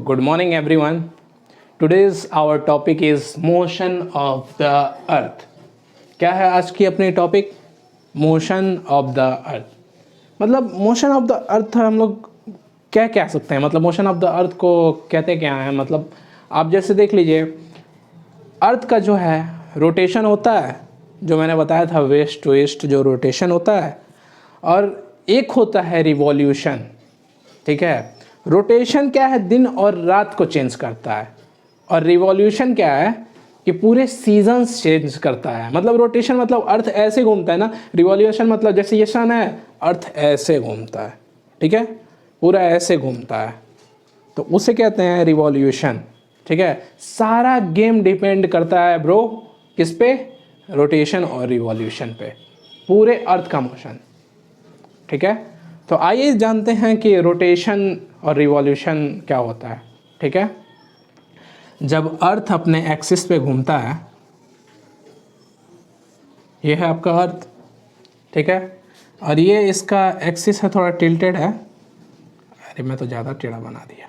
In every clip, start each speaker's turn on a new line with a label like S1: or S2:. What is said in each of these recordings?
S1: good morning everyone. Today's our topic is motion of the earth. क्या है आज की अपनी topic? Motion of the earth. मतलब मोशन ऑफ द अर्थ हम लोग क्या कह सकते हैं? मतलब मोशन ऑफ द अर्थ को कहते क्या है? मतलब आप जैसे देख लीजिए, अर्थ का जो है रोटेशन होता है, जो मैंने बताया था वेस्ट टू ईस्ट जो रोटेशन होता है, और एक होता है रिवॉल्यूशन। ठीक है, रोटेशन क्या है? दिन और रात को चेंज करता है, और रिवॉल्यूशन क्या है कि पूरे सीजन्स चेंज करता है। मतलब रोटेशन मतलब अर्थ ऐसे घूमता है ना, रिवॉल्यूशन मतलब जैसे ये सन है, अर्थ ऐसे घूमता है। ठीक है, पूरा ऐसे घूमता है, तो उसे कहते हैं रिवॉल्यूशन। ठीक है, सारा गेम डिपेंड करता है ब्रो किस पे? रोटेशन और रिवॉल्यूशन पे, पूरे अर्थ का मोशन। ठीक है, तो आइए जानते हैं कि रोटेशन और रिवॉल्यूशन क्या होता है। ठीक है, जब अर्थ अपने एक्सिस पे घूमता है, ये है आपका अर्थ। ठीक है, और ये इसका एक्सिस है, थोड़ा टिल्टेड है। अरे मैं तो ज़्यादा टेढ़ा बना दिया।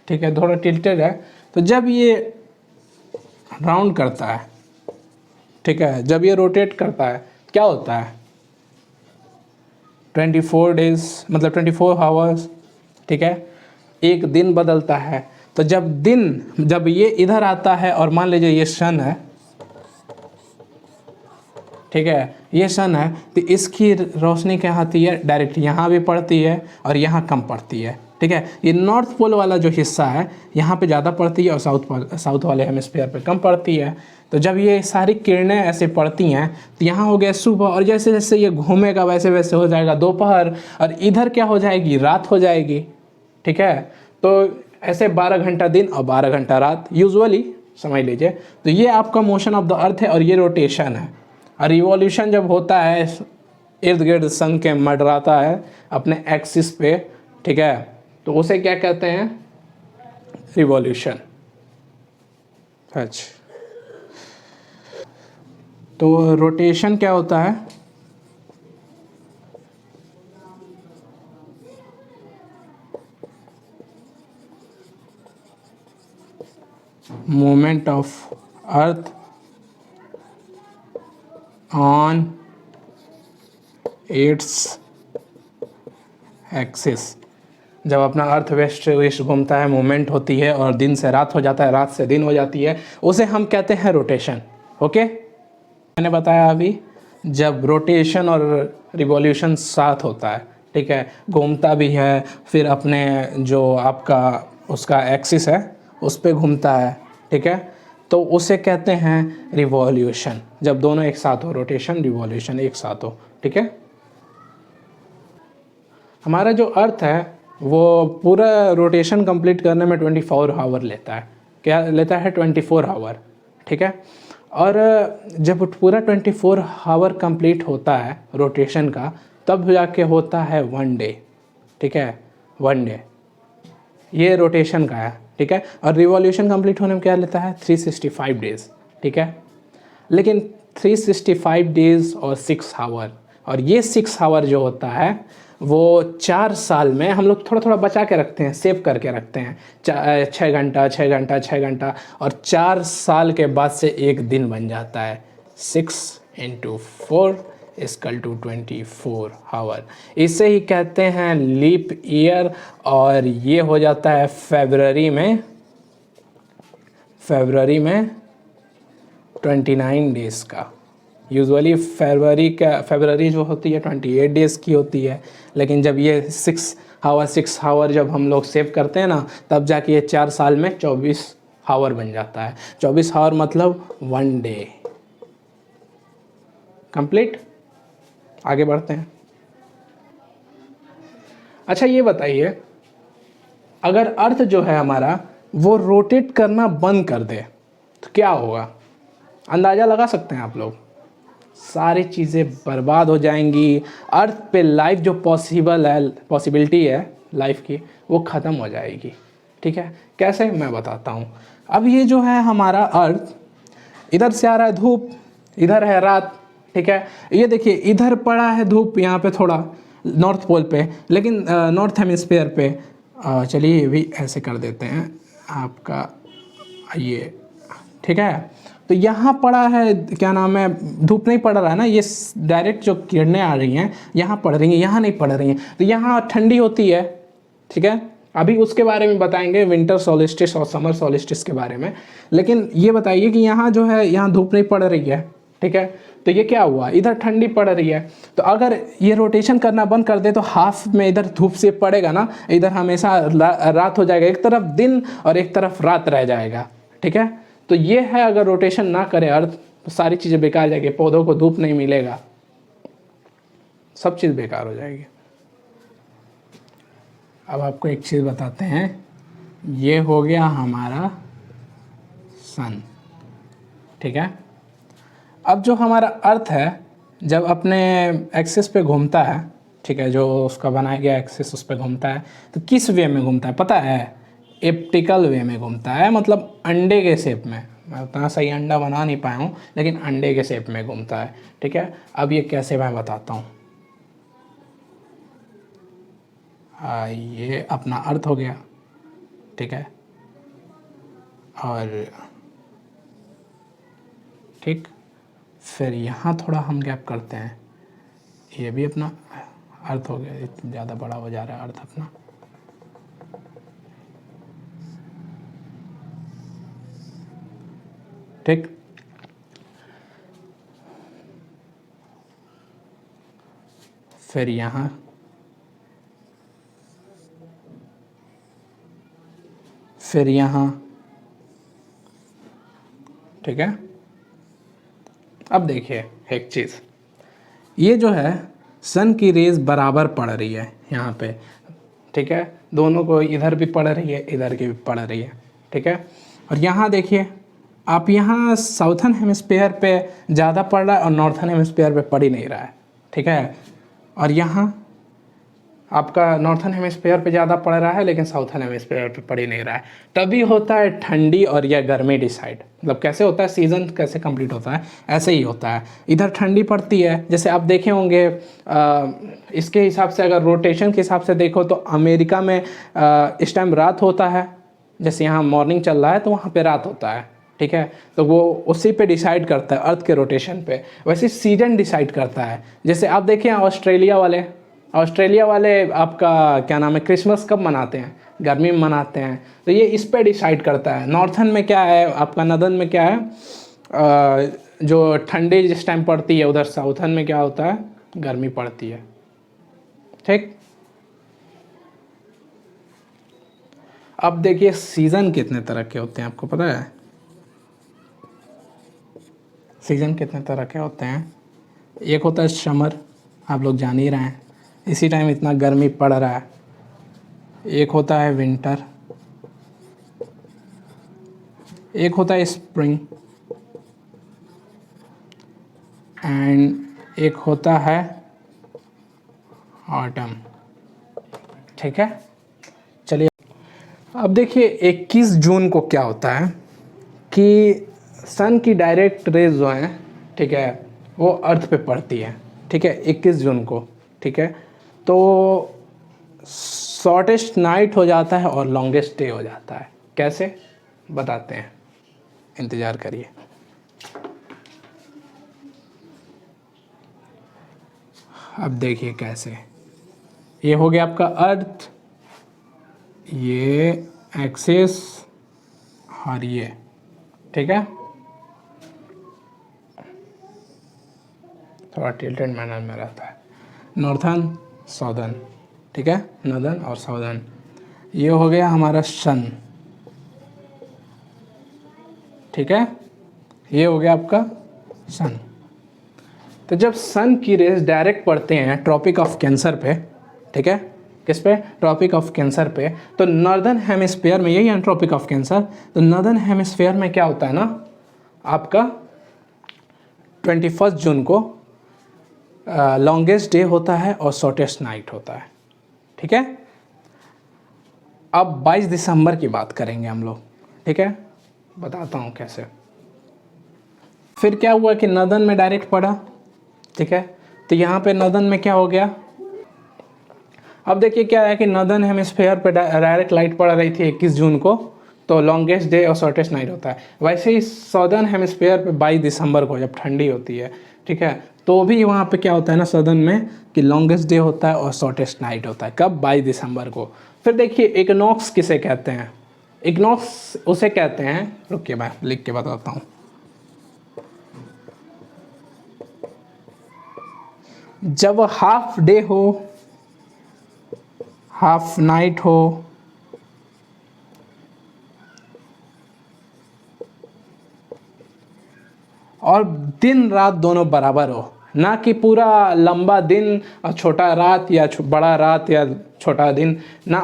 S1: ठीक है, थोड़ा टिल्टेड है। तो जब ये राउंड करता है, ठीक है, जब ये रोटेट करता है, क्या होता है? 24 डेज मतलब 24 आवर्स। ठीक है, एक दिन बदलता है। तो जब ये इधर आता है, और मान लीजिए ये सन है, ठीक है, ये सन है, तो इसकी रोशनी क्या आती है? डायरेक्ट यहाँ भी पड़ती है और यहाँ कम पड़ती है। ठीक है, ये नॉर्थ पोल वाला जो हिस्सा है यहाँ पे ज़्यादा पड़ती है, और साउथ वाले हेमिस्फीयर पे कम पड़ती है। तो जब ये सारी किरणें ऐसे पड़ती हैं, तो यहाँ हो गया सुबह, और जैसे जैसे ये घूमेगा वैसे वैसे हो जाएगा दोपहर, और इधर क्या हो जाएगी? रात हो जाएगी। ठीक है, तो ऐसे 12 घंटा दिन और 12 घंटा रात यूजुअली समझ लीजिए। तो ये आपका मोशन ऑफ द अर्थ है, और ये रोटेशन है। और रिवॉल्यूशन जब होता है, इर्द गिर्द सन के मंडराता है अपने एक्सिस पे, ठीक है, तो उसे क्या कहते हैं? रिवॉल्यूशन। अच्छा, तो रोटेशन क्या होता है? Movement of earth on its axis. जब अपना अर्थ वेस्ट वेस्ट घूमता है, मूवमेंट होती है, और दिन से रात हो जाता है, रात से दिन हो जाती है, उसे हम कहते हैं रोटेशन। ओके, मैंने बताया अभी, जब रोटेशन और रिवॉल्यूशन साथ होता है, ठीक है, घूमता भी है, फिर अपने जो आपका उसका एक्सिस है उस पर घूमता है, ठीक है, तो उसे कहते हैं रिवॉल्यूशन। जब दोनों एक साथ हो, रोटेशन रिवॉल्यूशन एक साथ हो। ठीक है, हमारा जो अर्थ है वो पूरा रोटेशन कंप्लीट करने में 24 आवर लेता है। क्या लेता है? 24 आवर। ठीक है, और जब पूरा 24 आवर कंप्लीट होता है रोटेशन का, तब जाके होता है 1 डे। ठीक है, 1 डे ये रोटेशन का है। ठीक है, और रिवॉल्यूशन कंप्लीट होने में क्या लेता है? 365 डेज। ठीक है, लेकिन 365 डेज और 6 आवर, और ये 6 आवर जो होता है वो 4 साल में हम लोग थोड़ा थोड़ा बचा के रखते हैं, सेव करके रखते हैं। 6 घंटा 6 घंटा 6 घंटा, और 4 साल के बाद से एक दिन बन जाता है। 6 × 4 = 24 आवर। इसे ही कहते हैं लीप ईयर, और ये हो जाता है फरवरी में 29 डेज़ का। यूजुअली फरवरी जो होती है 28 डेज़ की होती है, लेकिन जब ये 6 आवर जब हम लोग सेव करते हैं ना, तब जाके ये 4 साल में 24 आवर बन जाता है। 24 आवर मतलब 1 डे कंप्लीट। आगे बढ़ते हैं। अच्छा, ये बताइए, अगर अर्थ जो है हमारा वो रोटेट करना बंद कर दे तो क्या होगा? अंदाज़ा लगा सकते हैं आप लोग? सारी चीज़ें बर्बाद हो जाएंगी। अर्थ पे लाइफ जो पॉसिबिलिटी है लाइफ की, वो ख़त्म हो जाएगी। ठीक है, कैसे? मैं बताता हूँ। अब ये जो है हमारा अर्थ, इधर से आ रहा है धूप, इधर है रात। ठीक है, ये देखिए, इधर पड़ा है धूप यहाँ पे थोड़ा, नॉर्थ पोल पे, लेकिन नॉर्थ हेमिस्फीयर पे चलिए ये भी ऐसे कर देते हैं आपका ये, ठीक है। तो यहाँ पड़ा है, क्या नाम है, धूप नहीं पड़ रहा है ना, ये डायरेक्ट जो किरणें आ रही हैं यहाँ पड़ रही हैं, यहाँ नहीं पड़ रही हैं, तो यहाँ ठंडी होती है, ठीक है। अभी उसके बारे में बताएंगे, विंटर सोलिस्टिस और समर सोलिस्टिस के बारे में। लेकिन ये बताइए कि यहाँ जो है, यहाँ धूप नहीं पड़ रही है, ठीक है, तो ये क्या हुआ, इधर ठंडी पड़ रही है। तो अगर ये रोटेशन करना बंद कर दे तो हाफ में इधर धूप से पड़ेगा ना, इधर हमेशा रात हो जाएगा, एक तरफ दिन और एक तरफ रात रह जाएगा, ठीक है। तो ये है, अगर रोटेशन ना करे अर्थ तो सारी चीज़ें बेकार जाएगी, पौधों को धूप नहीं मिलेगा, सब चीज़ बेकार हो जाएगी। अब आपको एक चीज़ बताते हैं, ये हो गया हमारा सन, ठीक है। अब जो हमारा अर्थ है जब अपने एक्सिस पे घूमता है, ठीक है, जो उसका बनाया गया एक्सिस उस पर घूमता है, तो किस वे में घूमता है पता है? एप्टिकल वे में घूमता है, मतलब अंडे के शेप में। मैं उतना सही अंडा बना नहीं पाया हूँ, लेकिन अंडे के शेप में घूमता है, ठीक है। अब ये कैसे मैं बताता हूँ। ये अपना अर्थ हो गया, ठीक है, और ठीक, फिर यहाँ थोड़ा हम गैप करते हैं, ये भी अपना अर्थ हो गया, ज़्यादा बड़ा हो जा रहा है अर्थ अपना, ठीक। फिर यहाँ फिर यहाँ, ठीक है। अब देखिए एक चीज़, ये जो है सन की रेज़ बराबर पड़ रही है यहाँ पे, ठीक है, दोनों को इधर भी पड़ रही है, इधर की भी पड़ रही है, ठीक है। और यहाँ देखिए आप, यहाँ साउथर्न हेमिस्फीयर पे ज़्यादा पड़ रहा है और नॉर्थर्न हेमिस्फीयर पे पड़ ही नहीं रहा है, ठीक है। और यहाँ आपका नॉर्थर्न हेमिस्फीयर पे ज़्यादा पड़ रहा है, लेकिन साउथर्न हेमिस्फीयर पे पड़ ही नहीं रहा है। तभी होता है ठंडी और यह गर्मी डिसाइड, मतलब कैसे होता है, सीज़न कैसे कंप्लीट होता है, ऐसे ही होता है। इधर ठंडी पड़ती है, जैसे आप देखे होंगे इसके हिसाब से, अगर रोटेशन के हिसाब से देखो तो अमेरिका में इस टाइम रात होता है, जैसे यहाँ मॉर्निंग चल रहा है तो वहाँ पर रात होता है, ठीक है। तो वो उसी पे डिसाइड करता है, अर्थ के रोटेशन पे। वैसे सीजन डिसाइड करता है, जैसे आप देखें ऑस्ट्रेलिया वाले आपका क्या नाम है, क्रिसमस कब मनाते हैं, गर्मी में मनाते हैं, तो ये इस पे डिसाइड करता है। नॉर्थर्न में क्या है आपका, नदन में क्या है, जो ठंडी जिस टाइम पड़ती है, उधर साउथर्न में क्या होता है, गर्मी पड़ती है, ठीक। अब देखिए सीज़न कितने तरह के होते हैं, आपको पता है सीज़न कितने तरह के होते हैं? एक होता है समर, आप लोग जान ही रहे हैं, इसी टाइम इतना गर्मी पड़ रहा है। एक होता है विंटर, एक होता है स्प्रिंग, एंड एक होता है ऑटम, ठीक है। चलिए अब देखिए 21 जून को क्या होता है कि सन की डायरेक्ट रेज जो हैं, ठीक है, वो अर्थ पे पड़ती है, ठीक है, 21 जून को, ठीक है। तो शॉर्टेस्ट नाइट हो जाता है और लॉन्गेस्ट डे हो जाता है। कैसे बताते हैं, इंतज़ार करिए। अब देखिए कैसे, ये हो गया आपका अर्थ, ये एक्सिस और ये, ठीक है, थोड़ा टिल्टेड मैनर में रहता है, नॉर्थर्न साउदर्न, ठीक है, नॉर्दर्न और साउदर्न। ये हो गया हमारा सन, ठीक है, ये हो गया आपका सन। तो जब सन की रेज डायरेक्ट पड़ते हैं ट्रॉपिक ऑफ कैंसर पे, ठीक है, किस पे, ट्रॉपिक ऑफ कैंसर पे, तो नॉर्दर्न हेमिस्फीयर में, यही है ट्रॉपिक ऑफ कैंसर, तो नॉर्दर्न हेमिस्फीयर में क्या होता है ना आपका 21 जून को लॉन्गेस्ट डे होता है और शॉर्टेस्ट नाइट होता है, ठीक है। अब 22 दिसंबर की बात करेंगे हम लोग, ठीक है, बताता हूँ कैसे। फिर क्या हुआ कि नॉर्दर्न में डायरेक्ट पड़ा, ठीक है, तो यहाँ पे नॉर्दर्न में क्या हो गया, अब देखिए क्या है कि नॉर्दर्न हेमिस्फेयर पे डायरेक्ट लाइट पड़ रही थी 21 जून को, तो लॉन्गेस्ट डे और शॉर्टेस्ट नाइट होता है। वैसे ही सदर्न हेमिस्फेयर पे 22 दिसंबर को जब ठंडी होती है, ठीक है, तो भी वहाँ पे क्या होता है ना सदर्न में कि लॉन्गेस्ट डे होता है और शॉर्टेस्ट नाइट होता है। कब? 22 दिसंबर को। फिर देखिए इक्विनॉक्स किसे कहते हैं? इक्विनॉक्स उसे कहते हैं, रुकिए मैं लिख के बताता हूँ। जब हाफ डे हो, हाफ नाइट हो, और दिन रात दोनों बराबर हो, ना कि पूरा लंबा दिन और छोटा रात या बड़ा रात या छोटा दिन, ना,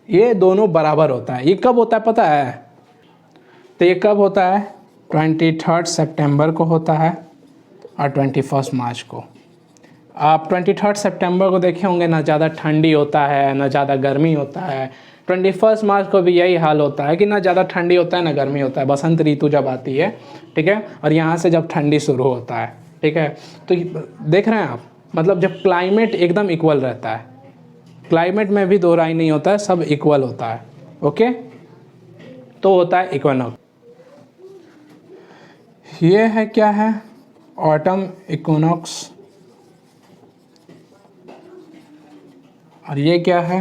S1: ये दोनों बराबर होता है। ये कब होता है पता है? तो ये कब होता है? 23 सितंबर को होता है और 21 मार्च को। आप 23 सितंबर को देखे होंगे, ना ज़्यादा ठंडी होता है ना ज़्यादा गर्मी होता है। 21 मार्च को भी यही हाल होता है कि ना ज़्यादा ठंडी होता है ना गर्मी होता है। बसंत ऋतु जब आती है, ठीक है, और यहाँ से जब ठंडी शुरू होता है, ठीक है, तो देख रहे हैं आप, मतलब जब क्लाइमेट एकदम इक्वल रहता है, क्लाइमेट में भी दो राय नहीं होता है, सब इक्वल होता है। ओके, तो होता है इक्विनॉक्स। ये है क्या है? Autumn equinox. और ये क्या है?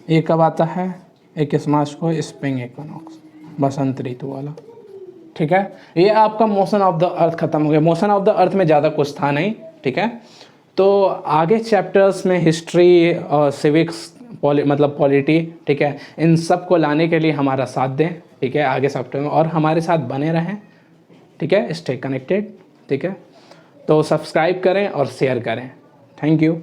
S1: ये कब आता है? 21 मार्च को, स्प्रिंग इक्विनॉक्स, बसंत ऋतु वाला। ठीक है, ये आपका मोशन ऑफ द अर्थ खत्म हो गया। मोशन ऑफ द अर्थ में ज़्यादा कुछ था नहीं, ठीक है। तो आगे चैप्टर्स में हिस्ट्री और सिविक्स, मतलब पॉलिटी, ठीक है, इन सब को लाने के लिए हमारा साथ दें, ठीक है, आगे चैप्टर में, और हमारे साथ बने रहें, ठीक है, स्टे कनेक्टेड, ठीक है। तो सब्सक्राइब करें और शेयर करें। Thank you.